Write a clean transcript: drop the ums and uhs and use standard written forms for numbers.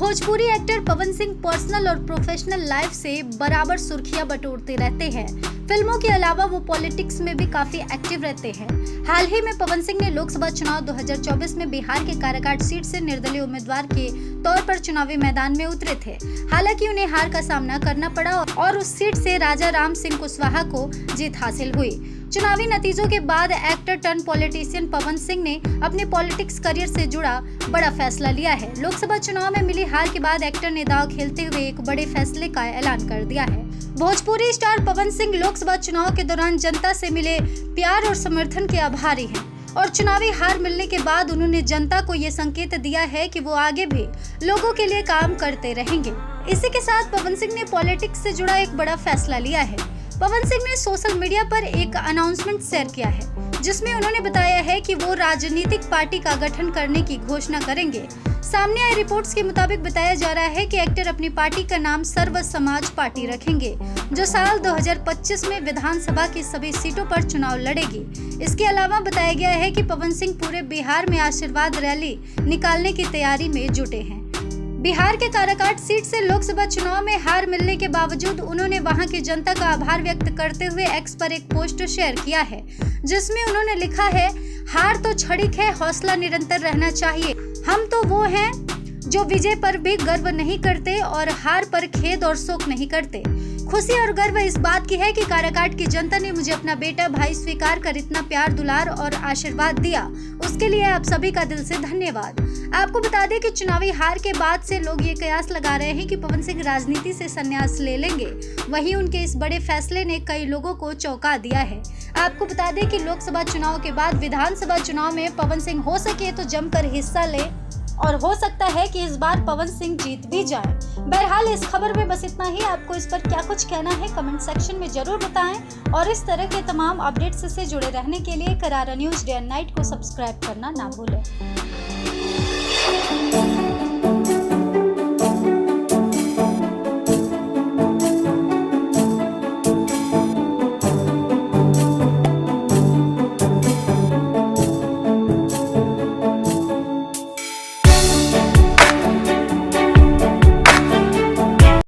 Bhojpuri actor Pawan Singh personal और professional life से बराबर सुर्खियां बटोरते रहते हैं। फिल्मों के अलावा वो पॉलिटिक्स में भी काफी एक्टिव रहते हैं। हाल ही में पवन सिंह ने लोकसभा चुनाव 2024 में बिहार के काराकाट सीट से निर्दलीय उम्मीदवार के तौर पर चुनावी मैदान में उतरे थे। हालांकि उन्हें हार का सामना करना पड़ा और उस सीट से राजा राम सिंह कुशवाहा को जीत हासिल हुई। चुनावी नतीजों के बाद actor turn politician Pawan Singh ने अपने पॉलिटिक्स करियर से जुड़ा बड़ा फैसला लिया है। लोकसभा चुनाव में मिली हार के बाद एक्टर ने दांव खेलते हुए एक बड़े फैसले का ऐलान कर दिया है। भोजपुरी स्टार पवन सिंह लोकसभा चुनाव के दौरान जनता से मिले प्यार और समर्थन के आभारी हैं और चुनावी हार मिलने के बाद उन्होंने जनता को ये संकेत दिया है कि वो आगे भी लोगों के लिए काम करते रहेंगे। इसी के साथ पवन सिंह ने पॉलिटिक्स से जुड़ा एक बड़ा फैसला लिया है। पवन सिंह ने सोशल मीडिया पर एक अनाउंसमेंट शेयर किया है, जिसमें उन्होंने बताया है कि वो राजनीतिक पार्टी का गठन करने की घोषणा करेंगे। सामने आई रिपोर्ट्स के मुताबिक बताया जा रहा है कि एक्टर अपनी पार्टी का नाम सर्व समाज पार्टी रखेंगे, जो साल 2025 में विधानसभा की सभी सीटों पर चुनाव लड़ेगी। इसके अलावा बताया गया है कि पवन सिंह पूरे बिहार में आशीर्वाद रैली निकालने की तैयारी में जुटे हैं। बिहार के काराकाट सीट से लोकसभा चुनाव में हार मिलने के बावजूद उन्होंने वहां की जनता का आभार व्यक्त करते हुए एक्स पर एक पोस्ट शेयर किया है, जिसमें उन्होंने लिखा है, हार तो क्षणिक है, हौसला निरंतर रहना चाहिए। हम तो वो हैं जो विजय पर भी गर्व नहीं करते और हार पर खेद और शोक नहीं करते। खुशी और गर्व इस बात की है कि काराकाट की जनता ने मुझे अपना बेटा भाई स्वीकार कर इतना प्यार दुलार और आशीर्वाद दिया, उसके लिए आप सभी का दिल से धन्यवाद। आपको बता दें कि चुनावी हार के बाद से लोग ये कयास लगा रहे हैं कि पवन सिंह राजनीति से संन्यास ले लेंगे। वहीं उनके इस बड़े फैसले ने कई लोगों को चौंका दिया है। आपको बता दें कि लोकसभा चुनाव के बाद विधानसभा चुनाव में पवन सिंह हो सके तो जमकर हिस्सा ले और हो सकता है कि इस बार पवन सिंह जीत भी जाए। बहरहाल इस खबर में बस इतना ही। आपको इस पर क्या कुछ कहना है कमेंट सेक्शन में जरूर बताएं और इस तरह के तमाम अपडेट्स से जुड़े रहने के लिए करारा न्यूज़ डे एंड नाइट को सब्सक्राइब करना ना भूलें।